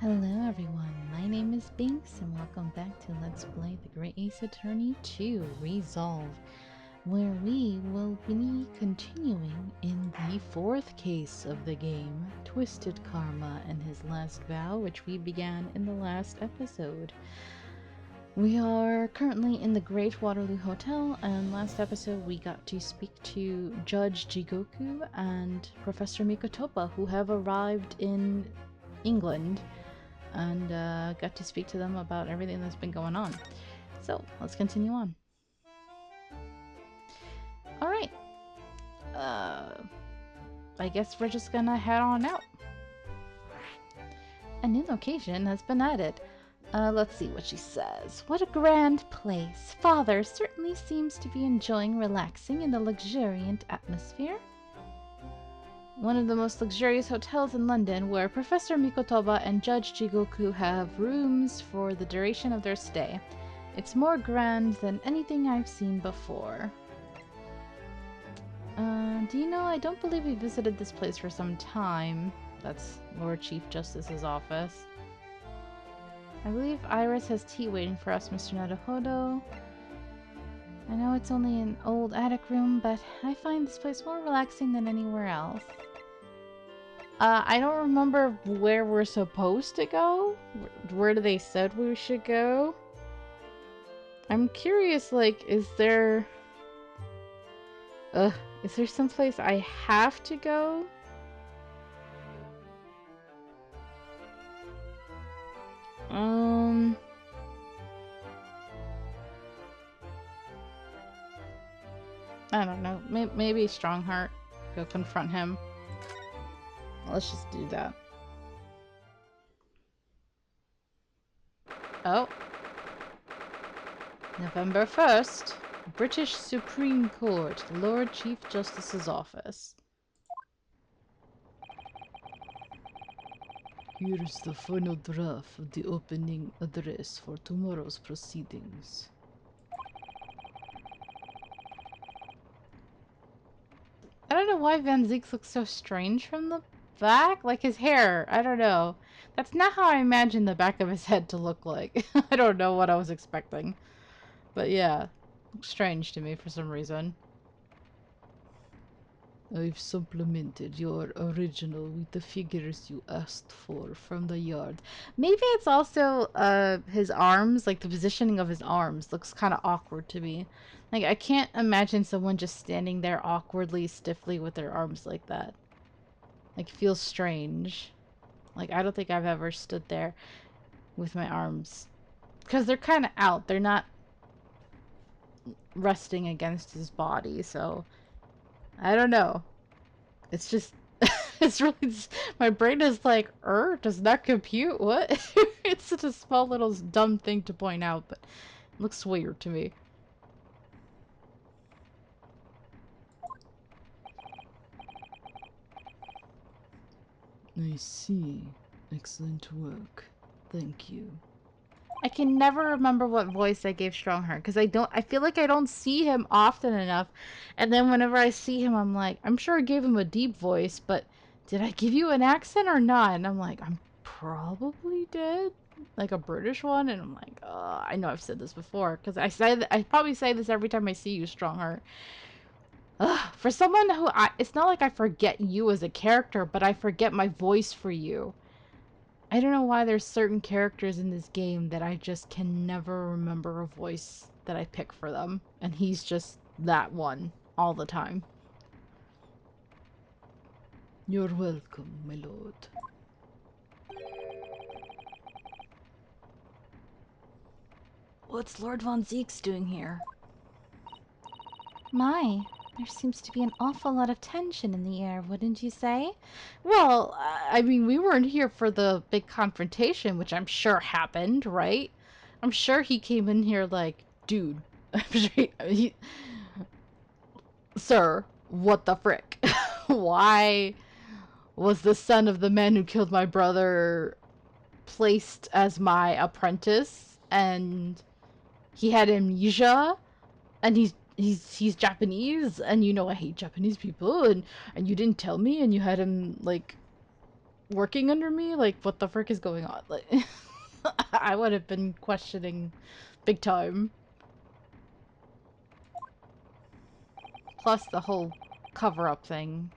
Hello everyone, my name is Binks and welcome back to Let's Play The Great Ace Attorney 2 Resolve, where we will be continuing in the fourth case of the game, Twisted Karma and His Last Vow, which we began in the last episode. We are currently in the Great Waterloo Hotel, and last episode we got to speak to Judge Jigoku and Professor Mikotopa, who have arrived in England, and got to speak to them about everything that's been going on. So let's continue on. Alright. I guess we're just gonna head on out. A new location has been added. Let's see what she says. What a grand place. Father certainly seems to be enjoying relaxing in the luxuriant atmosphere. One of the most luxurious hotels in London, where Professor Mikotoba and Judge Jigoku have rooms for the duration of their stay. It's more grand than anything I've seen before. Do you know, I don't believe we visited this place for some time. That's Lord Chief Justice's office. I believe Iris has tea waiting for us, Mr. Naruhodo. I know it's only an old attic room, but I find this place more relaxing than anywhere else. I don't remember where we're supposed to go. Where they said we should go? I'm curious, like, is there someplace I have to go? I don't know. Maybe Stronghart. Go confront him. Let's just do that. Oh. November 1st. British Supreme Court. Lord Chief Justice's office. Here is the final draft of the opening address for tomorrow's proceedings. I don't know why Van Zieks looks so strange from the back. Like his hair. I don't know. That's not how I imagined the back of his head to look like. I don't know what I was expecting. But yeah. Looks strange to me for some reason. I've supplemented your original with the figures you asked for from the yard. Maybe it's also his arms, like the positioning of his arms looks kind of awkward to me. Like I can't imagine someone just standing there awkwardly, stiffly with their arms like that. Like it feels strange. Like I don't think I've ever stood there with my arms, because they're kind of out. They're not resting against his body, so I don't know. It's just, it's really, my brain is like, does not compute? What? It's such a small little dumb thing to point out, but it looks weird to me. I see. Excellent work. Thank you. I can never remember what voice I gave Stronghart, because I feel like I don't see him often enough. And then whenever I see him, I'm like, I'm sure I gave him a deep voice, but did I give you an accent or not? And I'm like, I'm probably did. Like a British one. And I'm like, I know I've said this before, because I probably say this every time I see you, Stronghart. For someone who, it's not like I forget you as a character, but I forget my voice for you. I don't know why there's certain characters in this game that I just can never remember a voice that I pick for them. And he's just that one all the time. You're welcome, my lord. What's Lord Von Zieks doing here? My, there seems to be an awful lot of tension in the air, wouldn't you say? Well, I mean, we weren't here for the big confrontation, which I'm sure happened, right? I'm sure he came in here like, dude, sir, what the frick? Why was the son of the man who killed my brother placed as my apprentice? And he had amnesia, and he's Japanese, and you know I hate Japanese people, and you didn't tell me, and you had him like working under me? Like, what the frick is going on? Like, I would have been questioning big time. Plus the whole cover-up thing.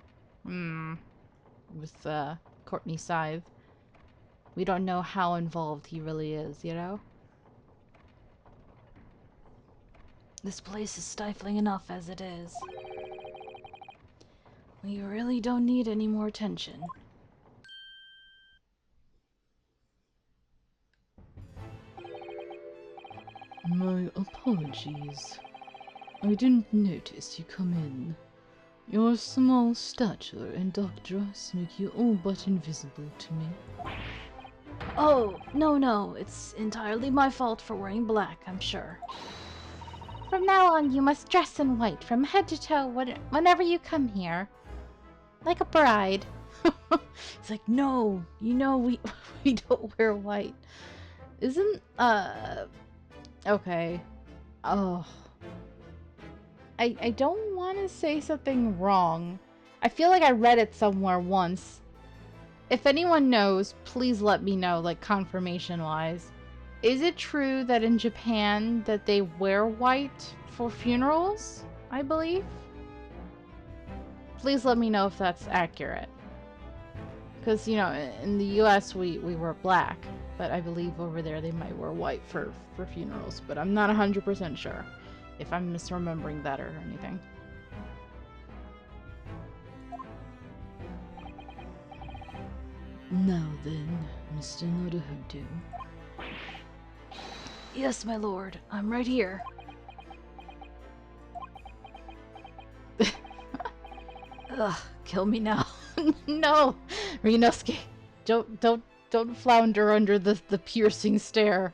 With, Courtney Scythe. We don't know how involved he really is, you know? This place is stifling enough as it is. We really don't need any more attention. My apologies. I didn't notice you come in. Your small stature and dark dress make you all but invisible to me. Oh, no, it's entirely my fault for wearing black, I'm sure. From now on, you must dress in white from head to toe whenever you come here. Like a bride. It's like, no, you know we we don't wear white. Isn't, okay. Oh. I don't want to say something wrong. I feel like I read it somewhere once. If anyone knows, please let me know, like, confirmation-wise. Is it true that in Japan that they wear white for funerals, I believe? Please let me know if that's accurate. Because, you know, in the US we wear black, but I believe over there they might wear white for funerals, but I'm not 100% sure if I'm misremembering that or anything. Now then, Mr. Nodahodo. Yes, my lord. I'm right here. Ugh, kill me now. No! Ryunosuke, don't flounder under the piercing stare.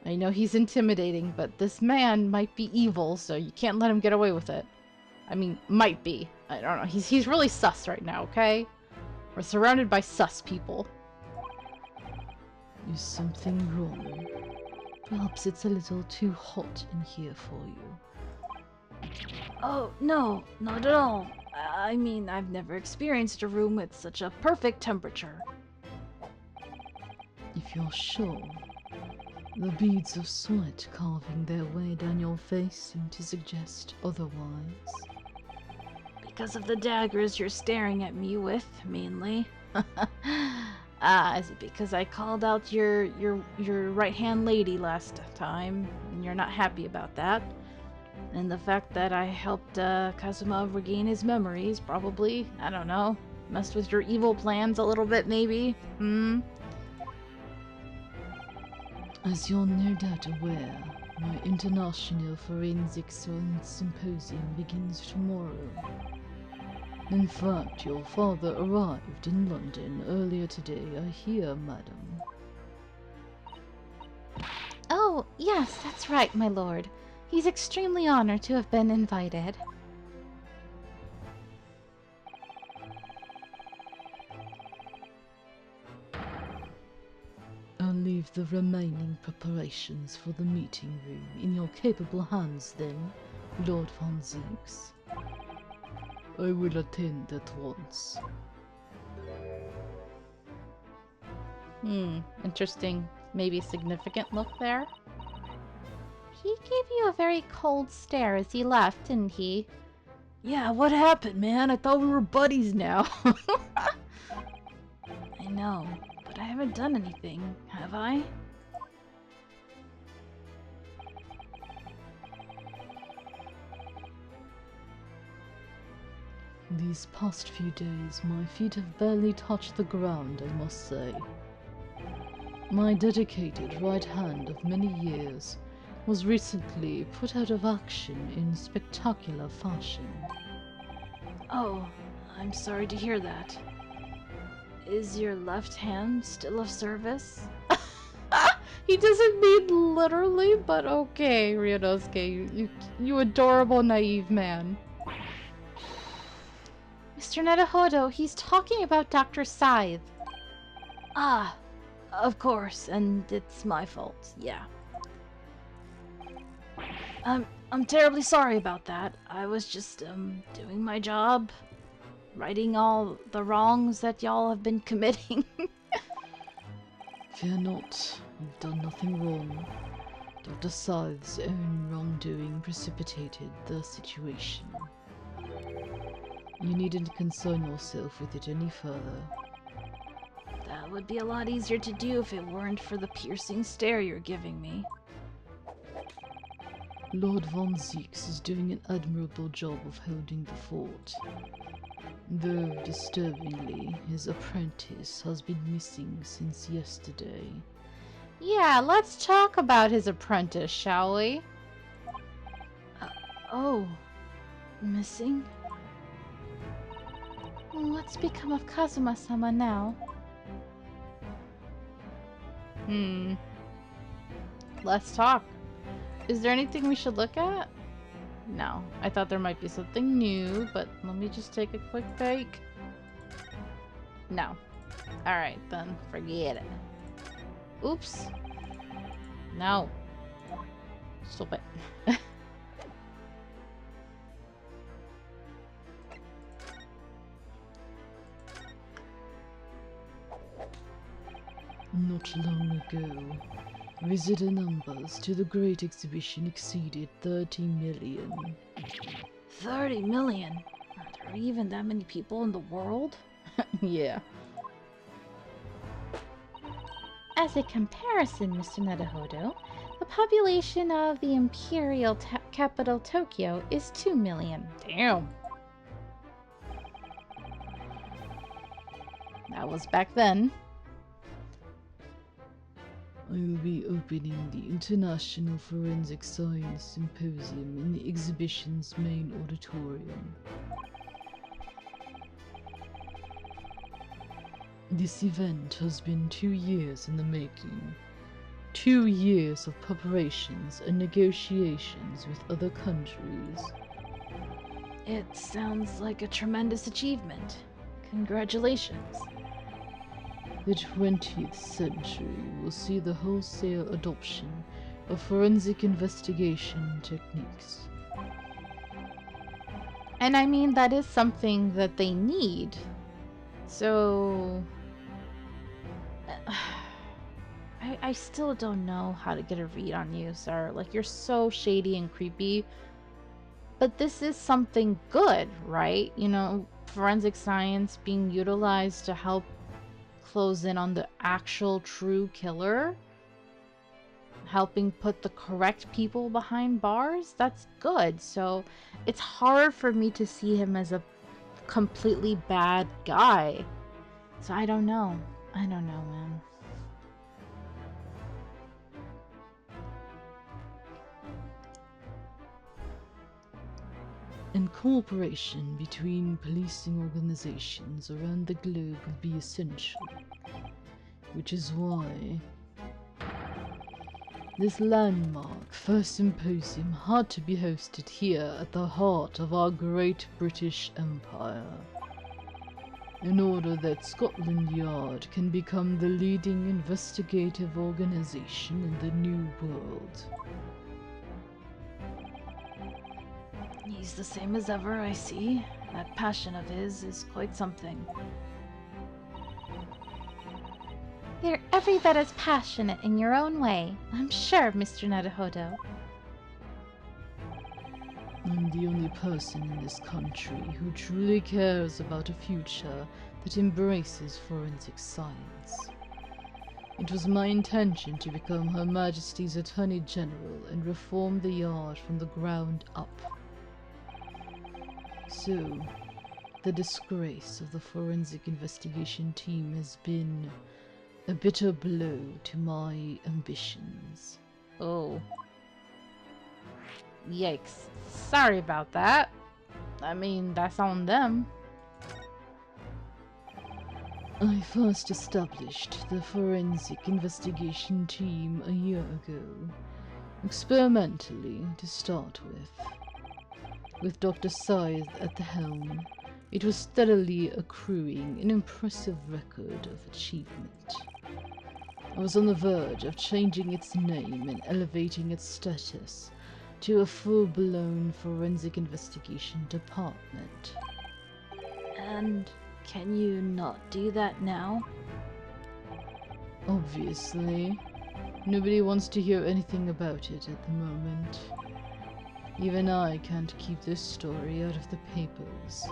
I know he's intimidating, but this man might be evil, so you can't let him get away with it. I mean, might be. I don't know. He's really sus right now, okay? We're surrounded by sus people. Is something wrong? Perhaps it's a little too hot in here for you. Oh, no, not at all. I mean, I've never experienced a room with such a perfect temperature. If you're sure. The beads of sweat carving their way down your face seem to suggest otherwise. Because of the daggers you're staring at me with, mainly. Is it because I called out your right-hand lady last time, and you're not happy about that? And the fact that I helped Kazuma regain his memories, probably. I don't know. Messed with your evil plans a little bit, maybe? As you're no doubt aware, my International Forensic Science Symposium begins tomorrow. In fact, your father arrived in London earlier today, I hear, madam. Oh, yes, that's right, my lord. He's extremely honored to have been invited. I'll leave the remaining preparations for the meeting room in your capable hands then, Lord von Zieks. I will attend at once. Interesting, maybe significant look there. He gave you a very cold stare as he left, didn't he? Yeah, what happened, man? I thought we were buddies now. I know, but I haven't done anything, have I? These past few days, my feet have barely touched the ground, I must say. My dedicated right hand of many years was recently put out of action in spectacular fashion. Oh, I'm sorry to hear that. Is your left hand still of service? He doesn't mean literally, but okay, Ryunosuke, you adorable naive man. Mr. Nedahodo, he's talking about Dr. Scythe. Ah, of course, and it's my fault, yeah. I'm terribly sorry about that. I was just, doing my job. righting all the wrongs that y'all have been committing. Fear not, you've done nothing wrong. Dr. Scythe's own wrongdoing precipitated the situation. You needn't concern yourself with it any further. That would be a lot easier to do if it weren't for the piercing stare you're giving me. Lord von Zeeks is doing an admirable job of holding the fort. Though, disturbingly, his apprentice has been missing since yesterday. Yeah, let's talk about his apprentice, shall we? Oh, missing? What's become of Kazuma-sama now? Let's talk. Is there anything we should look at? No. I thought there might be something new, but let me just take a quick peek. No. Alright, then forget it. Oops. No. Stop it. Not long ago, visitor numbers to the Great Exhibition exceeded 30 million. 30 million? Are there even that many people in the world? Yeah. As a comparison, Mr. Nadahodo, the population of the imperial capital Tokyo is 2 million. Damn. That was back then. I will be opening the International Forensic Science Symposium in the exhibition's main auditorium. This event has been 2 years in the making. 2 years of preparations and negotiations with other countries. It sounds like a tremendous achievement. Congratulations. The 20th century will see the wholesale adoption of forensic investigation techniques. And I mean, that is something that they need. So... I still don't know how to get a read on you, sir. Like, you're so shady and creepy. But this is something good, right? You know, forensic science being utilized to help close in on the actual true killer, helping put the correct people behind bars. That's good. So it's hard for me to see him as a completely bad guy. So I don't know, man. And cooperation between policing organizations around the globe will be essential, which is why this landmark first symposium had to be hosted here at the heart of our great British Empire, in order that Scotland Yard can become the leading investigative organization in the New World. He's the same as ever, I see. That passion of his is quite something. You're every bit as passionate in your own way, I'm sure, Mr. Nadahodo. I'm the only person in this country who truly cares about a future that embraces forensic science. It was my intention to become Her Majesty's Attorney General and reform the Yard from the ground up. So, the disgrace of the forensic investigation team has been a bitter blow to my ambitions. Oh. Yikes. Sorry about that. I mean, that's on them. I first established the forensic investigation team a year ago, experimentally to start with. With Dr. Scythe at the helm, it was steadily accruing an impressive record of achievement. I was on the verge of changing its name and elevating its status to a full-blown forensic investigation department. And can you not do that now? Obviously. Nobody wants to hear anything about it at the moment. Even I can't keep this story out of the papers.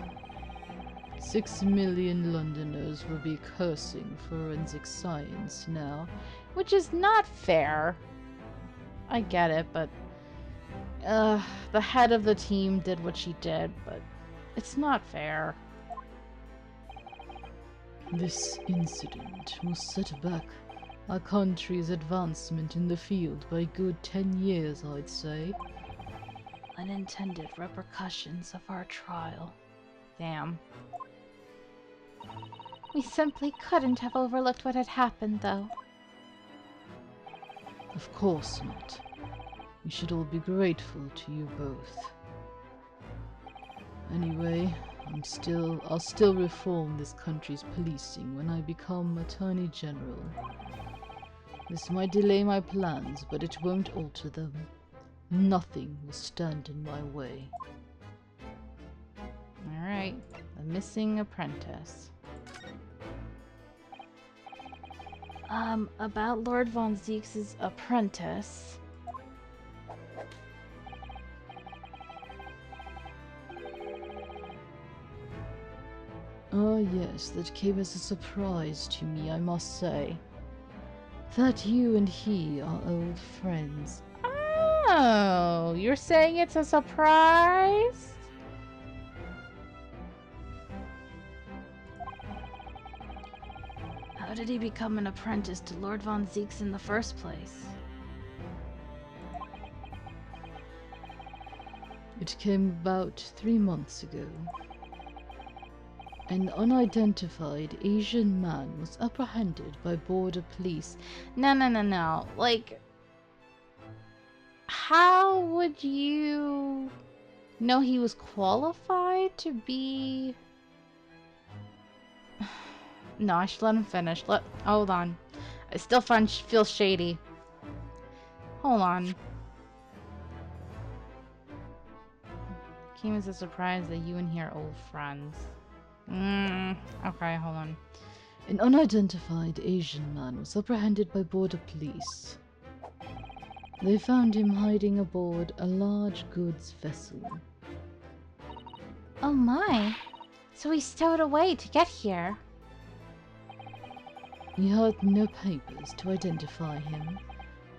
6 million Londoners will be cursing forensic science now. Which is not fair. I get it, but the head of the team did what she did, but it's not fair. This incident will set back our country's advancement in the field by good 10 years, I'd say. Unintended repercussions of our trial. Damn. We simply couldn't have overlooked what had happened, though. Of course not. We should all be grateful to you both. Anyway, I'll still reform this country's policing when I become Attorney General. This might delay my plans, but it won't alter them. Nothing will stand in my way. Alright, the missing apprentice. About Lord Von Zieks' apprentice. Oh yes, that came as a surprise to me, I must say. That you and he are old friends. Oh, you're saying it's a surprise? How did he become an apprentice to Lord Von Zieks in the first place? It came about 3 months ago. An unidentified Asian man was apprehended by border police. No. Like, how would you know he was qualified to be... No, I should let him finish. Hold on. I still feel shady. Hold on. Came as a surprise that you and he are old friends. Okay, hold on. An unidentified Asian man was apprehended by border police. They found him hiding aboard a large goods vessel. Oh my. So he stowed away to get here. He had no papers to identify him,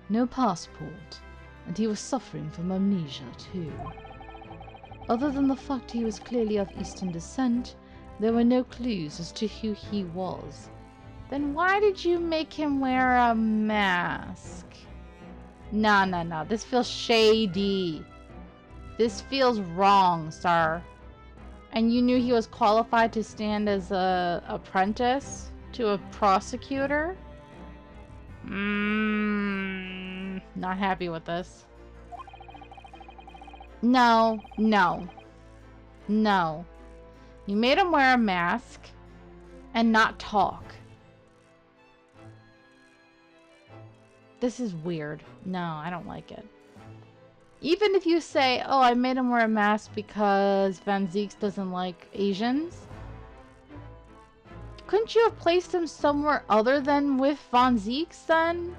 no passport, and he was suffering from amnesia too. Other than the fact he was clearly of Eastern descent, there were no clues as to who he was. Then why did you make him wear a mask? No. This feels shady. This feels wrong, sir. And you knew he was qualified to stand as a apprentice to a prosecutor? Not happy with this. No. You made him wear a mask and not talk. This is weird. No, I don't like it. Even if you say, oh, I made him wear a mask because Van Zieks doesn't like Asians, couldn't you have placed him somewhere other than with Von Zieks then?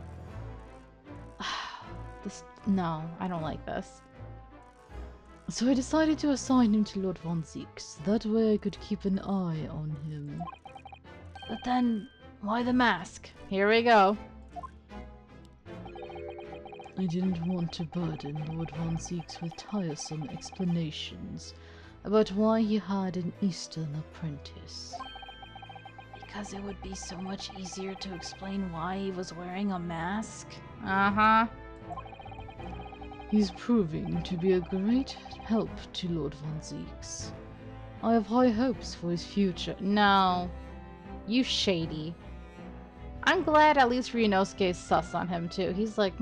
No, I don't like this. So I decided to assign him to Lord Von Zieks. That way I could keep an eye on him. But then, why the mask? Here we go. I didn't want to burden Lord Von Zieks with tiresome explanations about why he had an Eastern apprentice. Because it would be so much easier to explain why he was wearing a mask. Uh-huh. He's proving to be a great help to Lord Von Zieks. I have high hopes for his future. No. You shady. I'm glad at least Ryunosuke is sus on him too. He's like,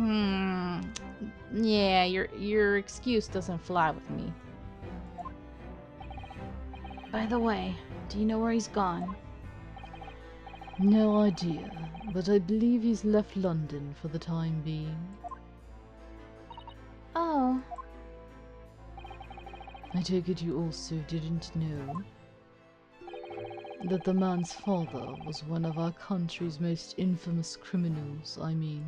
yeah, your excuse doesn't fly with me. By the way, do you know where he's gone? No idea, but I believe he's left London for the time being. Oh. I take it you also didn't know? That the man's father was one of our country's most infamous criminals, I mean.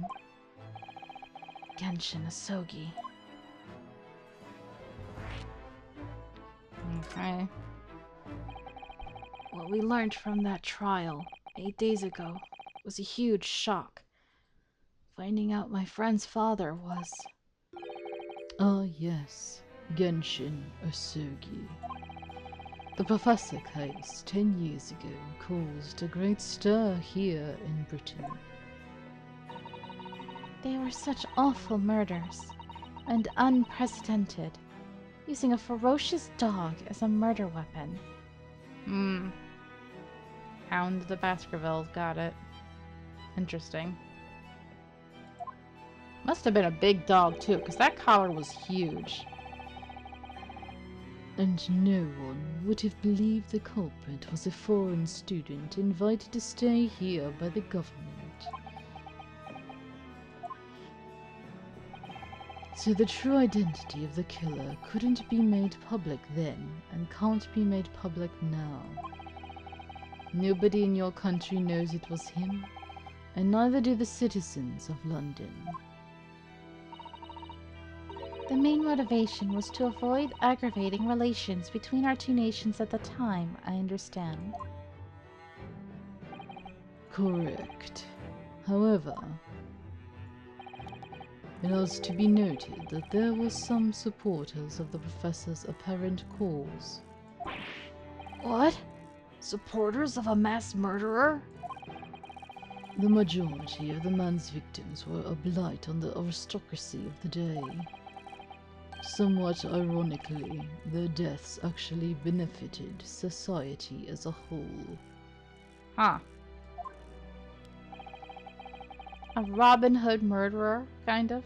Genshin Asogi. Okay. What we learned from that trial 8 days ago was a huge shock. Finding out my friend's father was... Ah yes, Genshin Asogi. The Professor case 10 years ago caused a great stir here in Britain. They were such awful murders, and unprecedented, using a ferocious dog as a murder weapon. Hound of the Baskervilles, got it. Interesting. Must have been a big dog too, because that collar was huge. And no one would have believed the culprit was a foreign student invited to stay here by the government. So the true identity of the killer couldn't be made public then, and can't be made public now. Nobody in your country knows it was him, and neither do the citizens of London. The main motivation was to avoid aggravating relations between our two nations at the time, I understand. Correct. However, it is to be noted that there were some supporters of the Professor's apparent cause. What? Supporters of a mass murderer? The majority of the man's victims were a blight on the aristocracy of the day. Somewhat ironically, their deaths actually benefited society as a whole. Huh. A Robin Hood murderer, kind of?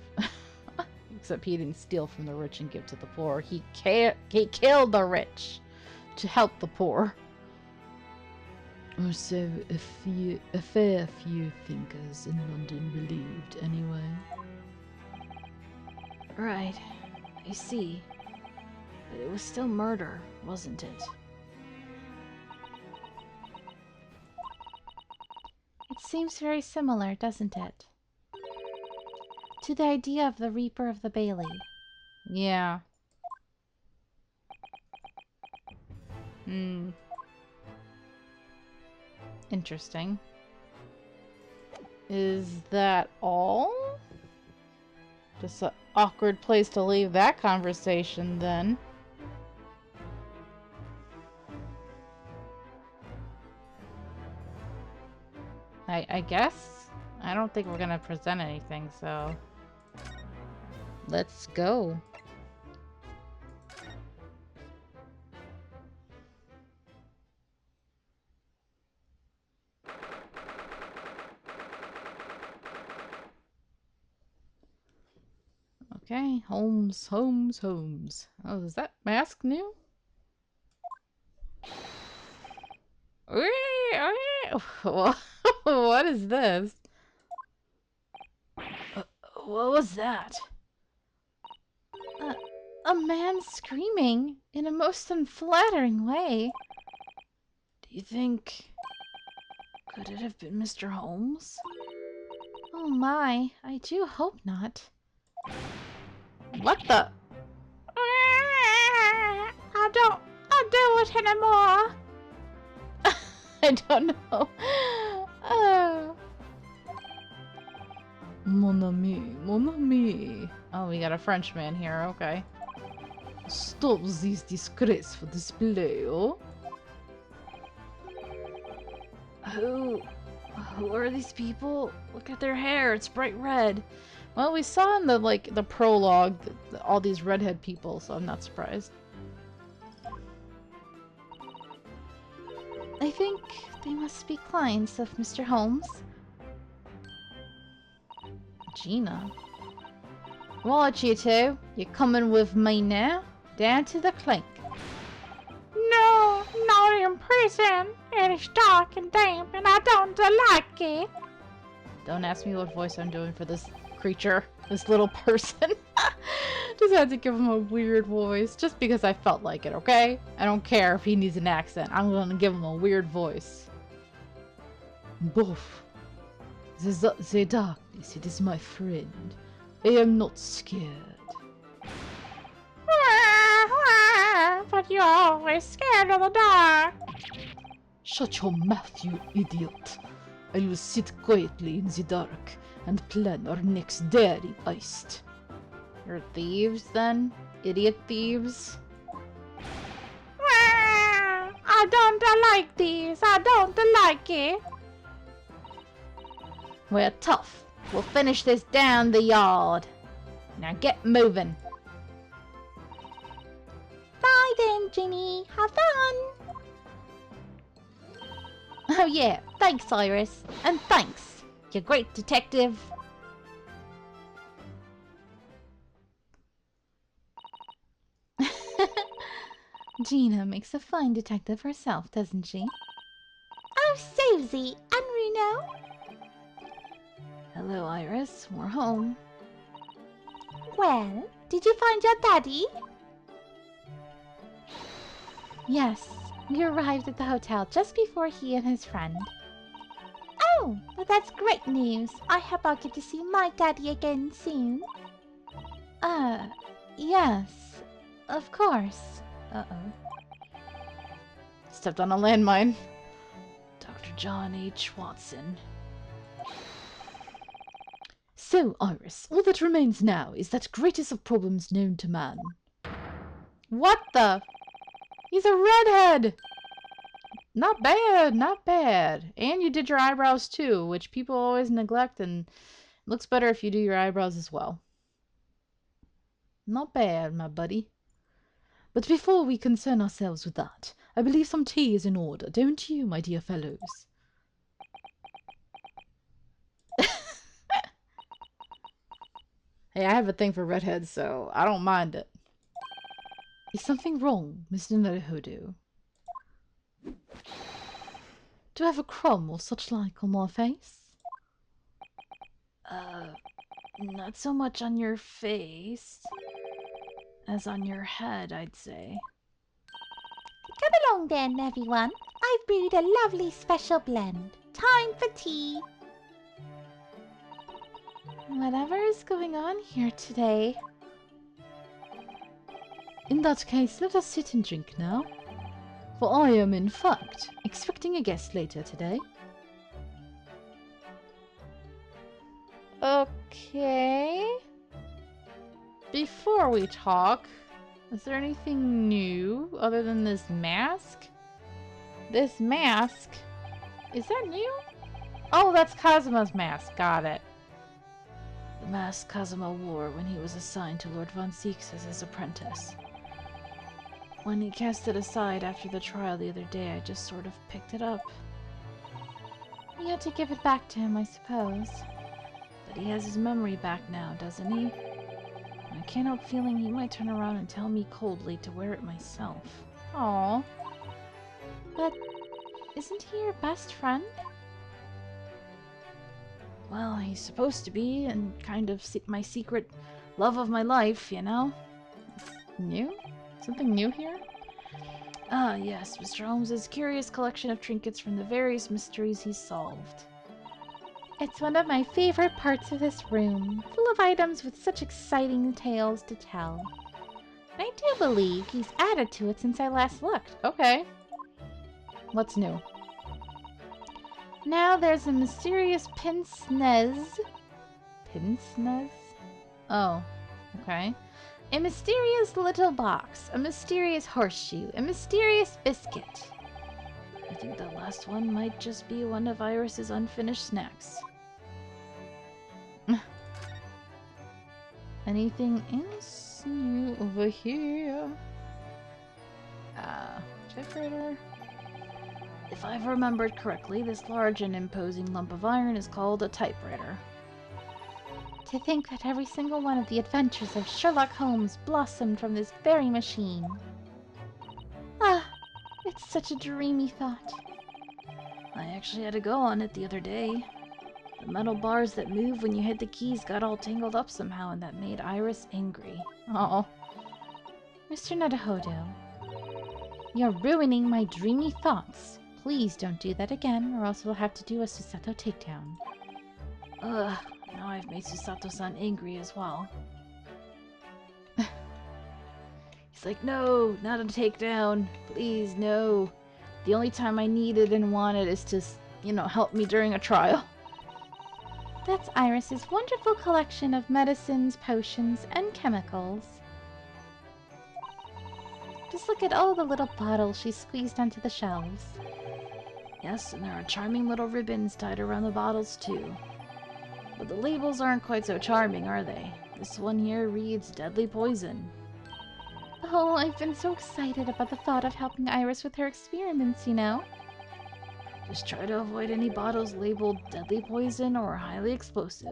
Except he didn't steal from the rich and give to the poor. He killed the rich to help the poor. Or so a fair few thinkers in London believed, anyway. Right. I see. But it was still murder, wasn't it? It seems very similar, doesn't it? To the idea of the Reaper of the Bailey. Yeah. Interesting. Is that all? Just an awkward place to leave that conversation, then. I guess? I don't think we're gonna present anything, so... Let's go. Okay, Holmes. Oh, is that mask new? What is this? What was that? A man screaming in a most unflattering way. Do you think... Could it have been Mr. Holmes? Oh my, I do hope not. What the? I don't do it anymore. I don't know. Mon ami. Oh, we got a Frenchman here, okay. Stop this disgraceful display, oh? Who are these people? Look at their hair, it's bright red. Well, we saw in the prologue all these redhead people, so I'm not surprised. I think they must be clients of Mr. Holmes. Gina. What, you two? You coming with me now? Down to the clink. No, not in prison. It is dark and damp and I don't like it. Don't ask me what voice I'm doing for this creature, this little person. Just had to give him a weird voice, just because I felt like it, okay? I don't care if he needs an accent. I'm gonna give him a weird voice. Boff. The darkness, it is my friend. I am not scared. But you're always scared of the dark. Shut your mouth, you idiot. I will sit quietly in the dark and plan our next dairy heist. You're thieves, then? Idiot thieves? I don't like these. I don't like it. We're tough. We'll finish this down the yard. Now get moving. Bye then, Ginny. Have fun. Oh yeah, thanks, Iris. And thanks, you great detective. Gina makes a fine detective herself, doesn't she? Oh, Susie and Reno. Hello, Iris. We're home. Well, did you find your daddy? Yes, we arrived at the hotel just before he and his friend. Oh, but that's great news. I hope I'll get to see my daddy again soon. Yes, of course. Uh-oh. Stepped on a landmine. Dr. John H. Watson. So, Iris, all that remains now is that greatest of problems known to man. What the? He's a redhead! Not bad, not bad. And you did your eyebrows too, which people always neglect, and it looks better if you do your eyebrows as well. Not bad, my buddy. But before we concern ourselves with that, I believe some tea is in order, don't you, my dear fellows? Hey, I have a thing for redheads, so I don't mind it. Is something wrong, Mr. Naruhodo? Do I have a crumb or such like on my face? Not so much on your face as on your head, I'd say. Come along then, everyone. I've brewed a lovely special blend. Time for tea. Whatever is going on here today. In that case, let us sit and drink now. For I am, in fact, expecting a guest later today. Okay. Before we talk, is there anything new other than this mask? This mask? Is that new? Oh, that's Kazuma's mask. Got it. The mask Kazuma wore when he was assigned to Lord Von Seeks as his apprentice. When he cast it aside after the trial the other day, I just sort of picked it up. You had to give it back to him, I suppose. But he has his memory back now, doesn't he? I can't help feeling he might turn around and tell me coldly to wear it myself. Aww. But isn't he your best friend? Well, he's supposed to be, and kind of my secret love of my life, you know? New? Something new here? Ah, yes, Mr. Holmes's curious collection of trinkets from the various mysteries he's solved. It's one of my favorite parts of this room, full of items with such exciting tales to tell. I do believe he's added to it since I last looked. Okay. What's new? Now there's a mysterious pince-nez. Pince-nez? Oh, okay. A mysterious little box, a mysterious horseshoe, a mysterious biscuit. I think the last one might just be one of Iris's unfinished snacks. Anything else new over here? Typewriter. If I've remembered correctly, this large and imposing lump of iron is called a typewriter. To think that every single one of the adventures of Sherlock Holmes blossomed from this very machine. Ah, it's such a dreamy thought. I actually had to go on it the other day. The metal bars that move when you hit the keys got all tangled up somehow, and that made Iris angry. Oh. Mr. Nadahodo, you're ruining my dreamy thoughts. Please don't do that again, or else we'll have to do a Susato takedown. Ugh, now I've made Susato-san angry as well. He's like, no, not a takedown. Please, no. The only time I needed and wanted is to, help me during a trial. That's Iris's wonderful collection of medicines, potions, and chemicals. Just look at all the little bottles she squeezed onto the shelves. Yes, and there are charming little ribbons tied around the bottles, too. But the labels aren't quite so charming, are they? This one here reads Deadly Poison. Oh, I've been so excited about the thought of helping Iris with her experiments, you know? Just try to avoid any bottles labeled Deadly Poison or Highly Explosive.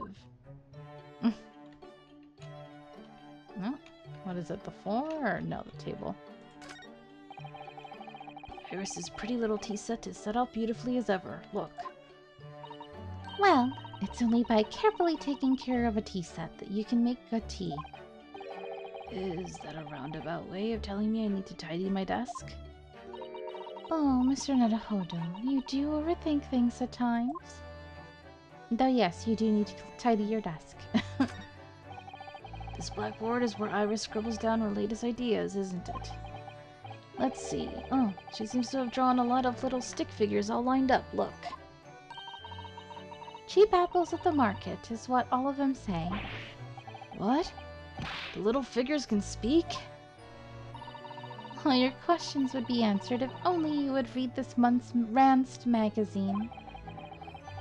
No? What is it, the floor or no, the table? Iris's pretty little tea set is set out beautifully as ever. Look. Well, it's only by carefully taking care of a tea set that you can make good tea. Is that a roundabout way of telling me I need to tidy my desk? Oh, Mr. Nadahodo, you do overthink things at times. Though yes, you do need to tidy your desk. This blackboard is where Iris scribbles down her latest ideas, isn't it? Let's see. Oh, she seems to have drawn a lot of little stick figures all lined up. Look. Cheap apples at the market is what all of them say. What? The little figures can speak? All your questions would be answered if only you would read this month's Ranst magazine.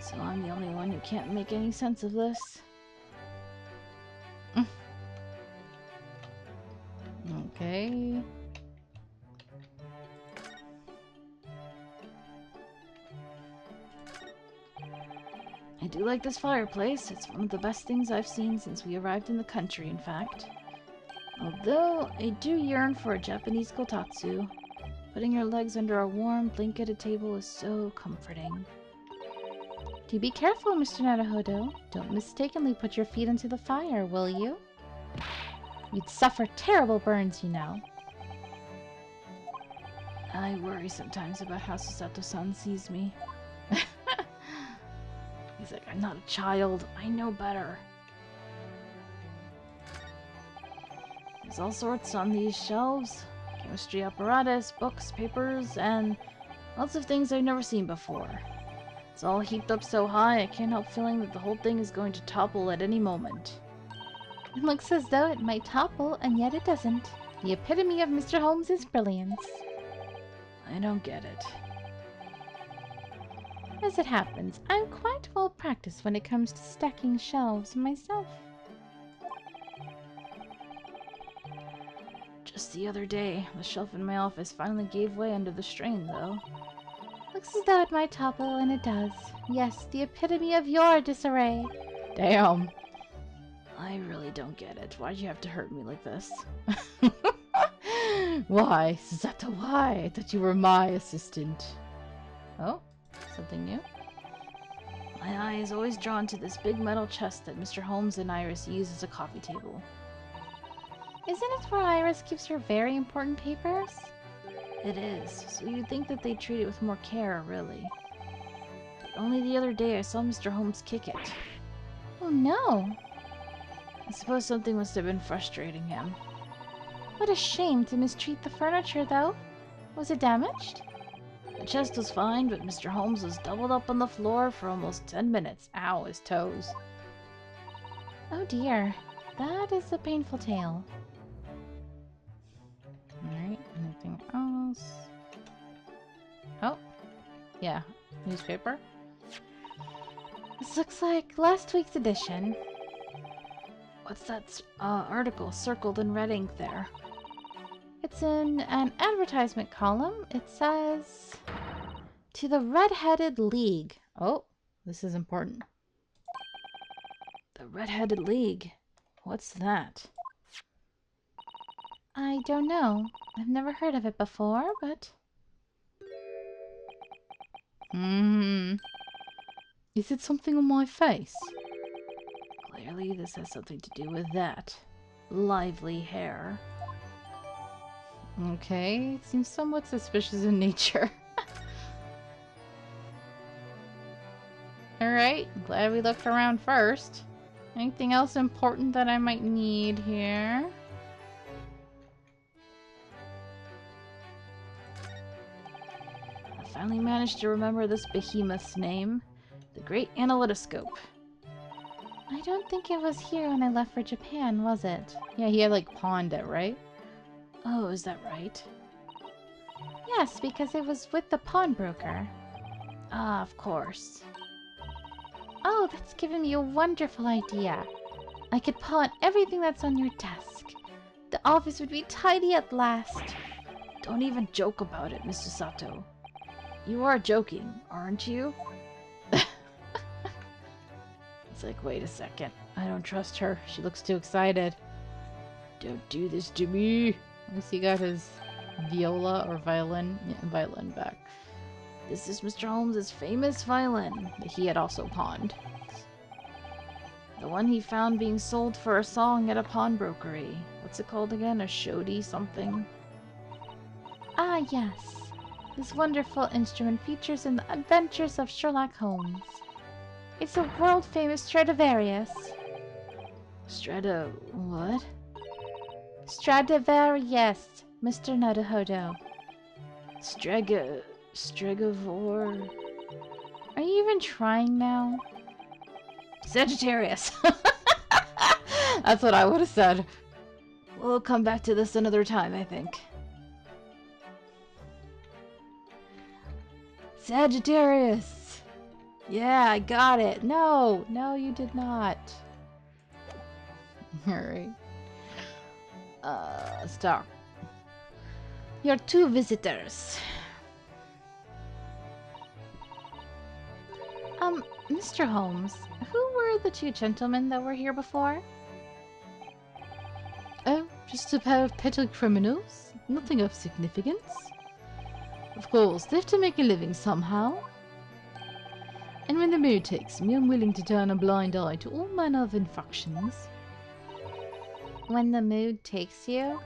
So I'm the only one who can't make any sense of this. Okay. I do like this fireplace. It's one of the best things I've seen since we arrived in the country, in fact. Although, I do yearn for a Japanese kotatsu. Putting your legs under a warm, blanketed table is so comforting. Do be careful, Mr. Nadahodo. Don't mistakenly put your feet into the fire, will you? You'd suffer terrible burns, you know. I worry sometimes about how Susato-san sees me. He's like, I'm not a child. I know better. There's all sorts on these shelves. Chemistry apparatus, books, papers, and lots of things I've never seen before. It's all heaped up so high, I can't help feeling that the whole thing is going to topple at any moment. It looks as though it might topple, and yet it doesn't. The epitome of Mr. Holmes's brilliance. I don't get it. As it happens, I'm quite well practiced when it comes to stacking shelves myself. Just the other day, the shelf in my office finally gave way under the strain, though. Looks as though it might topple, and it does. Yes, the epitome of your disarray. Damn. I really don't get it. Why'd you have to hurt me like this? Why, Susato, why? I thought you were my assistant. Oh, something new? My eye is always drawn to this big metal chest that Mr. Holmes and Iris use as a coffee table. Isn't it where Iris keeps her very important papers? It is, so you'd think that they'd treat it with more care, really. But only the other day I saw Mr. Holmes kick it. Oh no! I suppose something must have been frustrating him. What a shame to mistreat the furniture, though. Was it damaged? The chest was fine, but Mr. Holmes was doubled up on the floor for almost 10 minutes. Ow, his toes. Oh dear. That is a painful tale. Alright, anything else? Oh, yeah, newspaper. This looks like last week's edition. What's that article circled in red ink there? It's in an advertisement column. It says, "To the Red-Headed League." Oh, this is important. The Red-Headed League? What's that? I don't know. I've never heard of it before, but... Is it something on my face? Clearly, this has something to do with that. Lively hair. Okay, it seems somewhat suspicious in nature. Alright, glad we looked around first. Anything else important that I might need here? I finally managed to remember this behemoth's name. The Great Analytoscope. I don't think it was here when I left for Japan, was it? Yeah, he had like pawned it, right? Oh, is that right? Yes, because it was with the pawnbroker. Ah, of course. Oh, that's given me a wonderful idea. I could pawn everything that's on your desk. The office would be tidy at last. Don't even joke about it, Mr. Sato. You are joking, aren't you? It's like, wait a second. I don't trust her. She looks too excited. Don't do this to me. At least he got his viola or violin. Yeah, violin back. This is Mr. Holmes' famous violin that he had also pawned. The one he found being sold for a song at a pawnbrokery. What's it called again? A shoddy something? Ah, yes. This wonderful instrument features in the adventures of Sherlock Holmes. It's a world-famous Stradivarius. What? Stradivarius, Mr. Naruhodo. Stregavore... Are you even trying now? Sagittarius! That's what I would have said. We'll come back to this another time, I think. Sagittarius! Yeah, I got it. No, no, you did not. Alright. Start. Your two visitors. Mr. Holmes, who were the two gentlemen that were here before? Oh, just a pair of petty criminals. Nothing of significance. Of course, they have to make a living somehow. And when the mood takes me, I'm willing to turn a blind eye to all manner of infractions. When the mood takes you?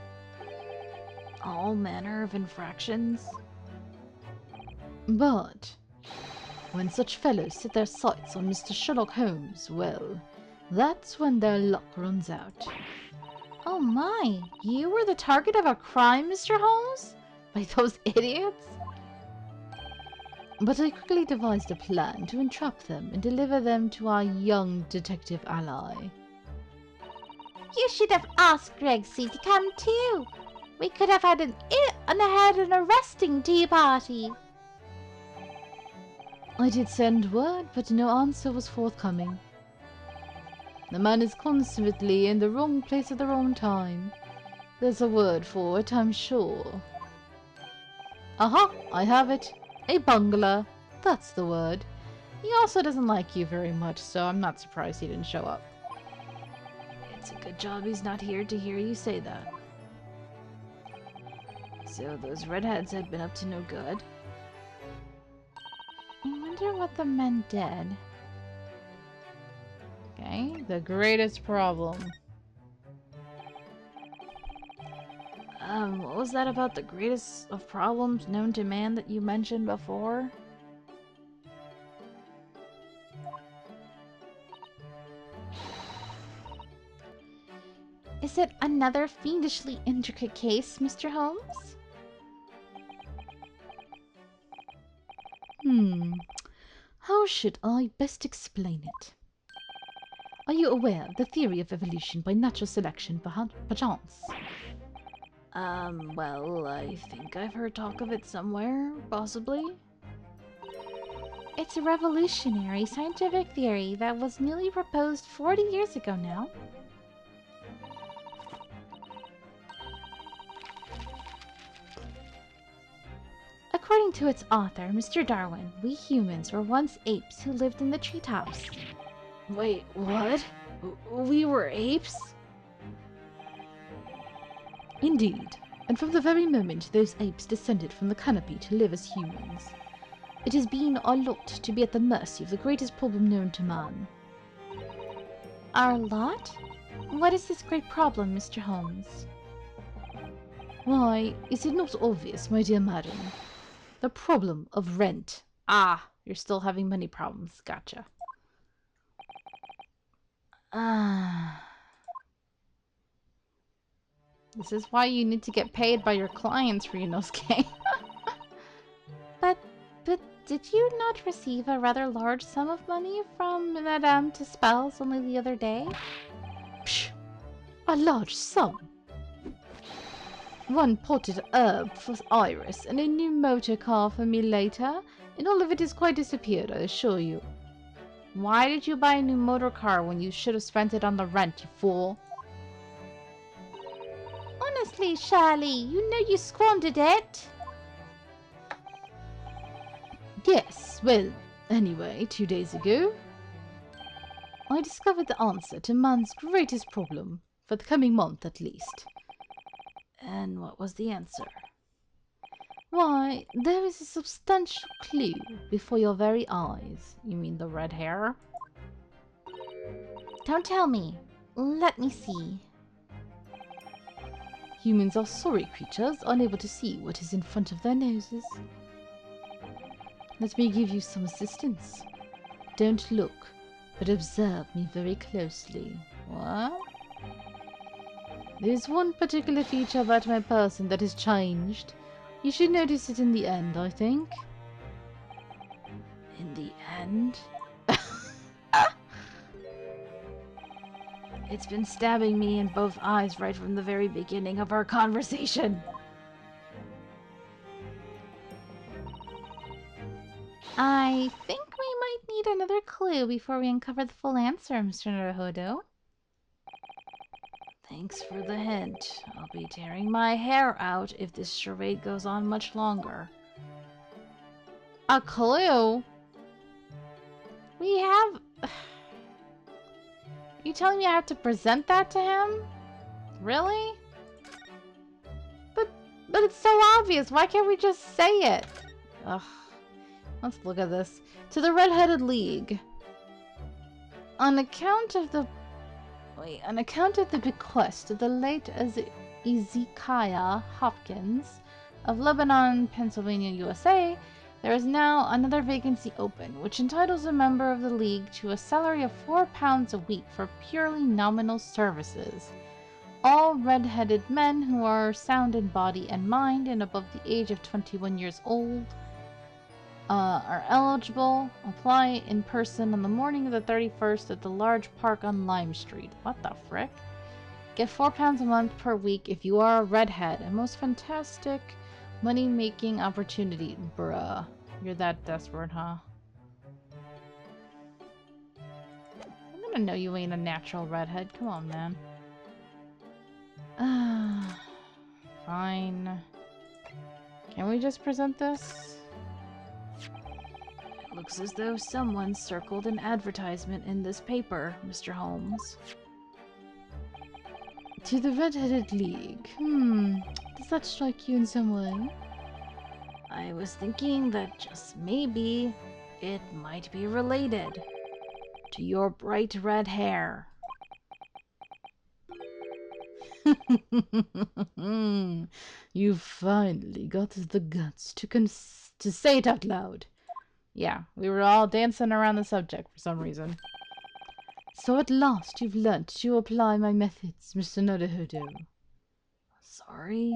All manner of infractions? But when such fellows set their sights on Mr. Sherlock Holmes, well, that's when their luck runs out. oh my, you were the target of a crime, Mr. Holmes? By those idiots? But I quickly devised a plan to entrap them and deliver them to our young detective ally. You should have asked Gregsy to come too. We could have had an arresting tea party. I did send word, but no answer was forthcoming. The man is constantly in the wrong place at the wrong time. There's a word for it, I'm sure. Aha! I have it. A bungler. That's the word. He also doesn't like you very much, so I'm not surprised he didn't show up. It's a good job he's not here to hear you say that. So those redheads had been up to no good. I wonder what the men did. Okay, the greatest problem. What was that about the greatest of problems known to man that you mentioned before? Is it another fiendishly intricate case, Mr. Holmes? How should I best explain it? Are you aware of the theory of evolution by natural selection, perchance? Well, I think I've heard talk of it somewhere, possibly. It's a revolutionary scientific theory that was newly proposed 40 years ago now. According to its author, Mr. Darwin, we humans were once apes who lived in the treetops. Wait, what? We were apes? Indeed, and from the very moment those apes descended from the canopy to live as humans. It has been our lot to be at the mercy of the greatest problem known to man. Our lot? What is this great problem, Mr. Holmes? Why, is it not obvious, my dear madam? The problem of rent. Ah, you're still having money problems. Gotcha. Ah. This is why you need to get paid by your clients, Ryunosuke. But did you not receive a rather large sum of money from Madame Tispels only the other day? Psh! A large sum. One potted herb for Iris and a new motor car for me later, and all of it has quite disappeared, I assure you. Why did you buy a new motor car when you should have spent it on the rent, you fool? Honestly, Charlie, you know you squandered it. Yes, well, anyway, 2 days ago, I discovered the answer to man's greatest problem, for the coming month at least. And what was the answer? Why, there is a substantial clue before your very eyes. You mean the red hair? Don't tell me. Let me see. Humans are sorry creatures, unable to see what is in front of their noses. Let me give you some assistance. Don't look, but observe me very closely. What? There's one particular feature about my person that has changed. You should notice it in the end, I think. In the end? It's been stabbing me in both eyes right from the very beginning of our conversation. I think we might need another clue before we uncover the full answer, Mr. Naruhodo. Thanks for the hint. I'll be tearing my hair out if this charade goes on much longer. A clue? We have... Are you telling me I have to present that to him? Really? But it's so obvious. Why can't we just say it? Ugh. Let's look at this. To the Red-Headed League. On account of the bequest of the late Ezekiah Hopkins of Lebanon, Pennsylvania, USA, there is now another vacancy open, which entitles a member of the League to a salary of £4 a week for purely nominal services. All red-headed men who are sound in body and mind and above the age of 21 years old are eligible. Apply in person on the morning of the 31st at the large park on Lime Street. What the frick? Get £4 a month per week if you are a redhead. A most fantastic money-making opportunity. Bruh. You're that desperate, huh? I'm gonna know you ain't a natural redhead. Come on, man. Fine. Can we just present this? It looks as though someone circled an advertisement in this paper, Mr. Holmes. To the Red-Headed League. Does that strike you in some way? I was thinking that just maybe it might be related to your bright red hair. You finally got the guts to say it out loud. Yeah, we were all dancing around the subject for some reason. So at last you've learnt to apply my methods, Mr. Naruhodo. Sorry?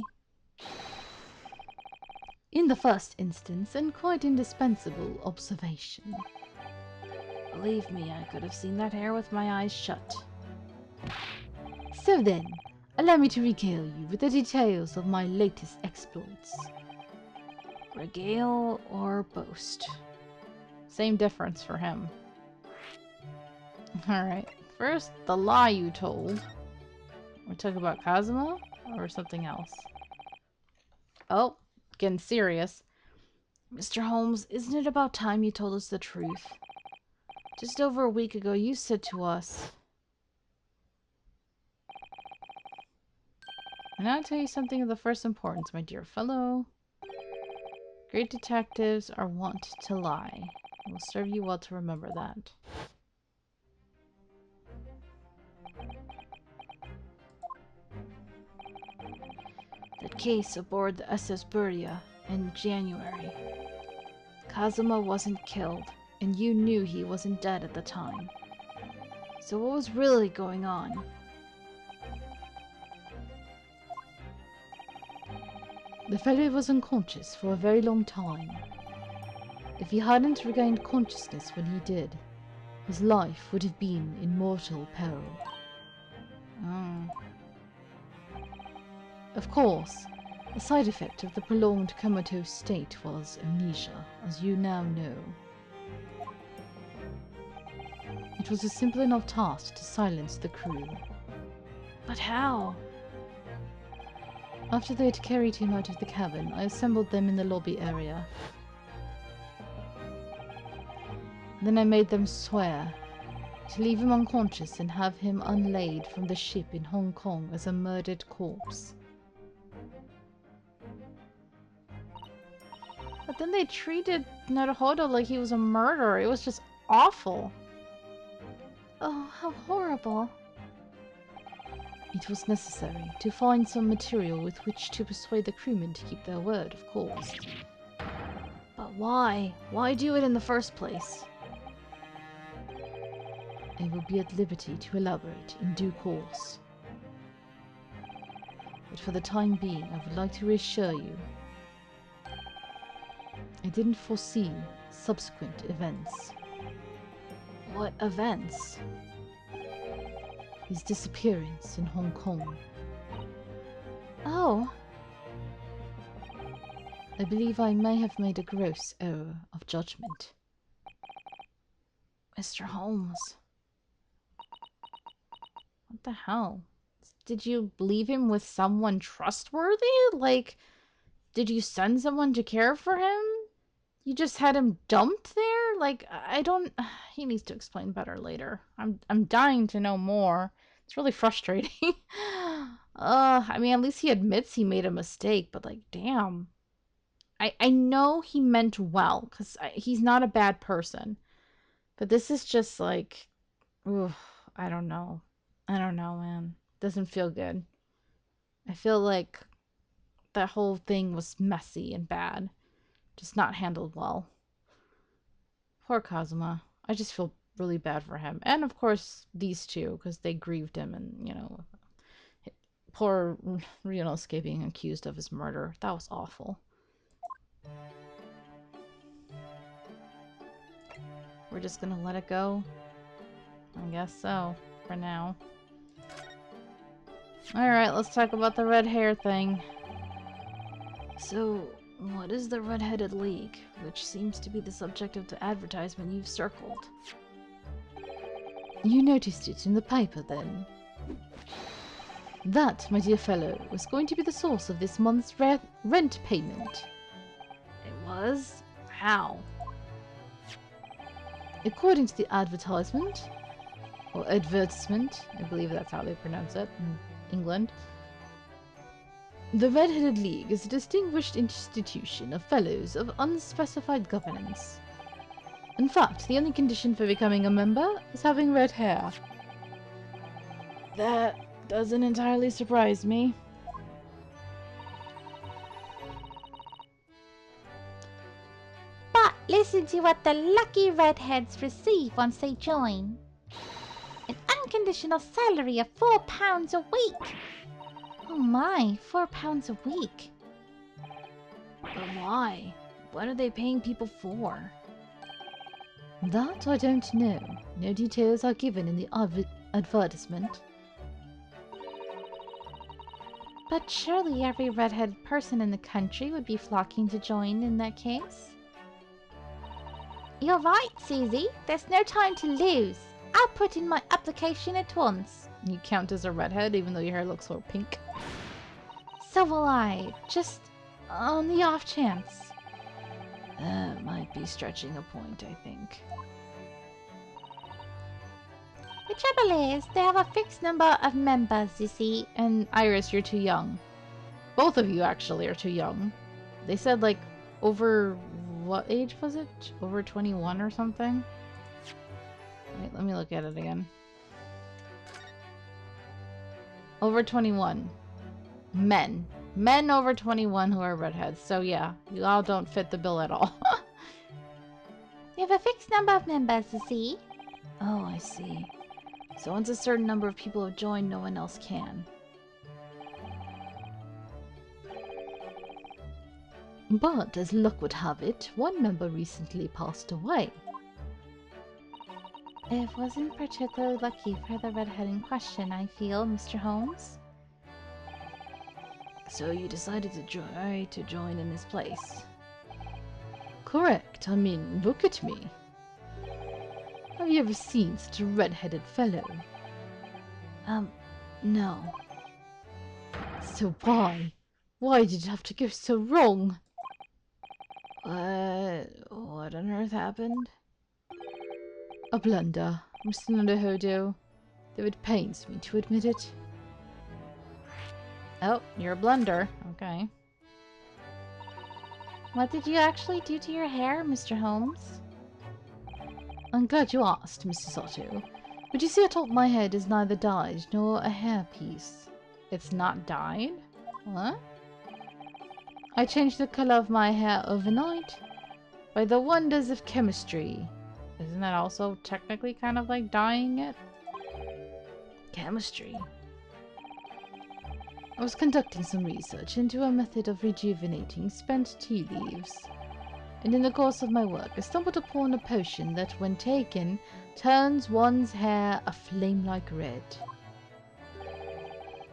In the first instance, and quite indispensable observation. Believe me, I could have seen that hair with my eyes shut. So then, allow me to regale you with the details of my latest exploits. Regale or boast? Same difference for him. Alright. First, the lie you told. We talk about Kazuma or something else? Oh, getting serious. Mr. Holmes, isn't it about time you told us the truth? Just over a week ago, you said to us... And I'll tell you something of the first importance, my dear fellow. Great detectives are wont to lie. It will serve you well to remember that. That case aboard the SS Buria in January. Kazuma wasn't killed, and you knew he wasn't dead at the time. So what was really going on? The fellow was unconscious for a very long time. If he hadn't regained consciousness when he did, his life would have been in mortal peril. Oh. Of course, a side effect of the prolonged comatose state was amnesia, as you now know. It was a simple enough task to silence the crew. But how? After they had carried him out of the cabin, I assembled them in the lobby area. Then I made them swear to leave him unconscious and have him unlaid from the ship in Hong Kong as a murdered corpse. But then they treated Naruhodo like he was a murderer. It was just awful. Oh, how horrible. It was necessary to find some material with which to persuade the crewmen to keep their word, of course. But why? Why do it in the first place? I will be at liberty to elaborate in due course. But for the time being, I would like to reassure you. I didn't foresee subsequent events. What events? His disappearance in Hong Kong. Oh. I believe I may have made a gross error of judgment. Mr. Holmes. What the hell? Did you leave him with someone trustworthy? Like, did you send someone to care for him? You just had him dumped there? Like, I don't... He needs to explain better later. I'm dying to know more. It's really frustrating. I mean, at least he admits he made a mistake, but like, damn. I know he meant well, because he's not a bad person. But this is just like... Oof, I don't know. I don't know, man. Doesn't feel good. I feel like that whole thing was messy and bad. Just not handled well. Poor Kazuma. I just feel really bad for him. And of course, these two, because they grieved him and, you know, poor Ryunosuke being accused of his murder. That was awful. We're just gonna let it go? I guess so, for now. Alright, let's talk about the red hair thing. So, what is the Red-Headed League, which seems to be the subject of the advertisement you've circled? You noticed it in the paper, then? That, my dear fellow, was going to be the source of this month's rent payment. It was? How? According to the advertisement, or advertisement, I believe that's how they pronounce it in England, the Red-Headed League is a distinguished institution of fellows of unspecified governance. In fact, the only condition for becoming a member is having red hair. That doesn't entirely surprise me. But listen to what the lucky redheads receive once they join. An unconditional salary of £4 a week. Oh my, £4 a week. But why? What are they paying people for? That I don't know. No details are given in the advertisement. But surely every redheaded person in the country would be flocking to join in that case. You're right, Susie. There's no time to lose. I'll put in my application at once. You count as a redhead even though your hair looks so pink. So will I. Just on the off chance. That might be stretching a point, I think. The trouble is, they have a fixed number of members, you see. And Iris, you're too young. Both of you actually are too young. They said like over, what age was it? Over 21 or something? Wait, let me look at it again. Over 21. Men. Men over 21 who are redheads. So yeah, you all don't fit the bill at all. You have a fixed number of members, you see. Oh, I see. So once a certain number of people have joined, no one else can. But as luck would have it, one member recently passed away. It wasn't particularly lucky for the redhead in question, I feel, Mr. Holmes. So you decided to join in his place. Correct. I mean, look at me. Have you ever seen such a red-headed fellow? No. So why? Why did it have to go so wrong? What on earth happened? A blunder, Mr. Nundahodo, though it pains me to admit it. Oh, you're a blunder. Okay. What did you actually do to your hair, Mr. Holmes? I'm glad you asked, Mrs. Otto. But you see, atop my head is neither dyed nor a hairpiece. It's not dyed? What? I changed the color of my hair overnight by the wonders of chemistry. Isn't that also technically kind of like dyeing it? Chemistry? I was conducting some research into a method of rejuvenating spent tea leaves. And in the course of my work, I stumbled upon a potion that, when taken, turns one's hair a flame-like red.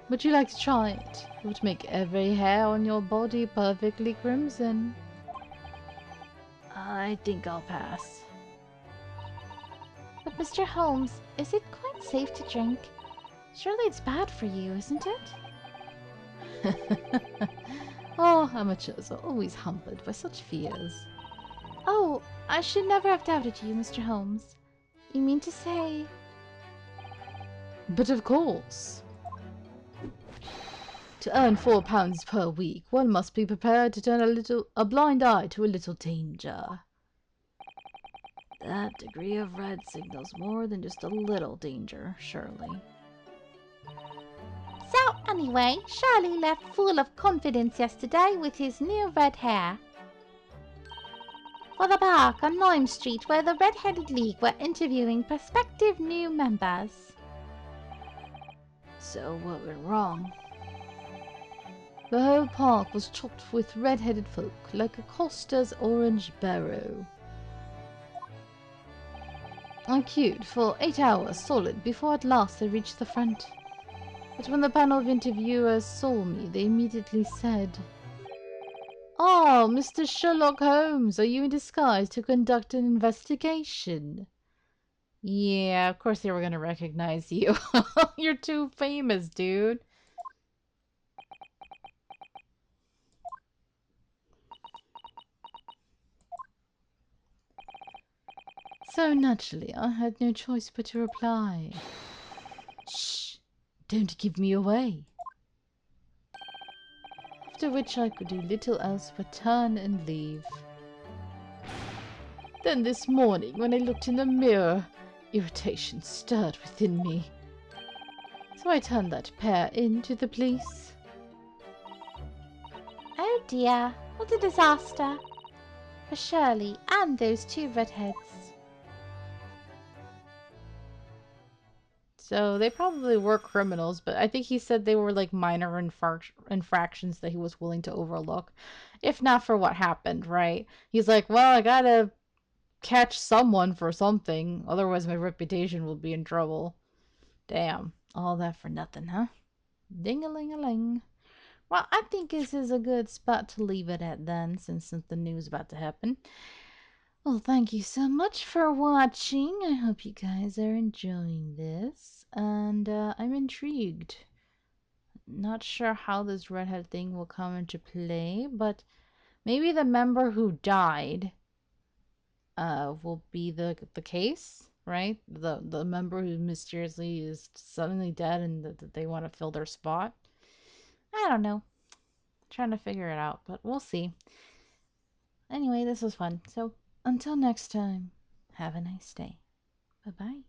Would you like to try it? It would make every hair on your body perfectly crimson. I think I'll pass. But Mr. Holmes, is it quite safe to drink? Surely it's bad for you, isn't it? Oh, amateurs are always hampered by such fears. Oh, I should never have doubted you, Mr. Holmes. You mean to say... But of course. To earn £4 per week, one must be prepared to turn a blind eye to a little danger. That degree of red signals more than just a little danger, surely. So, anyway, Shirley left full of confidence yesterday with his new red hair. For the park on Lime Street, where the Red-Headed League were interviewing prospective new members. So what went wrong? The whole park was chocked with red-headed folk, like a coster's orange barrow. I queued for 8 hours solid before at last I reached the front. But when the panel of interviewers saw me, they immediately said, "Oh, Mr. Sherlock Holmes, are you in disguise to conduct an investigation?" Yeah, of course they were gonna recognize you. You're too famous, dude. So naturally, I had no choice but to reply, "Shh, don't give me away." After which I could do little else but turn and leave. Then this morning, when I looked in the mirror, irritation stirred within me. So I turned that pair in to the police. Oh dear, what a disaster. For Shirley and those two redheads. So they probably were criminals, but I think he said they were like minor infractions that he was willing to overlook. If not for what happened, right? He's like, well, I gotta catch someone for something, otherwise my reputation will be in trouble. Damn, all that for nothing, huh? Ding-a-ling-a-ling. Well, I think this is a good spot to leave it at then, since something new is about to happen. Well, thank you so much for watching. I hope you guys are enjoying this, and I'm intrigued. Not sure how this redhead thing will come into play, but maybe the member who died will be the case, right? The member who mysteriously is suddenly dead and that they want to fill their spot. I don't know. Trying to figure it out, but we'll see. Anyway, this was fun. So until next time, have a nice day. Bye bye.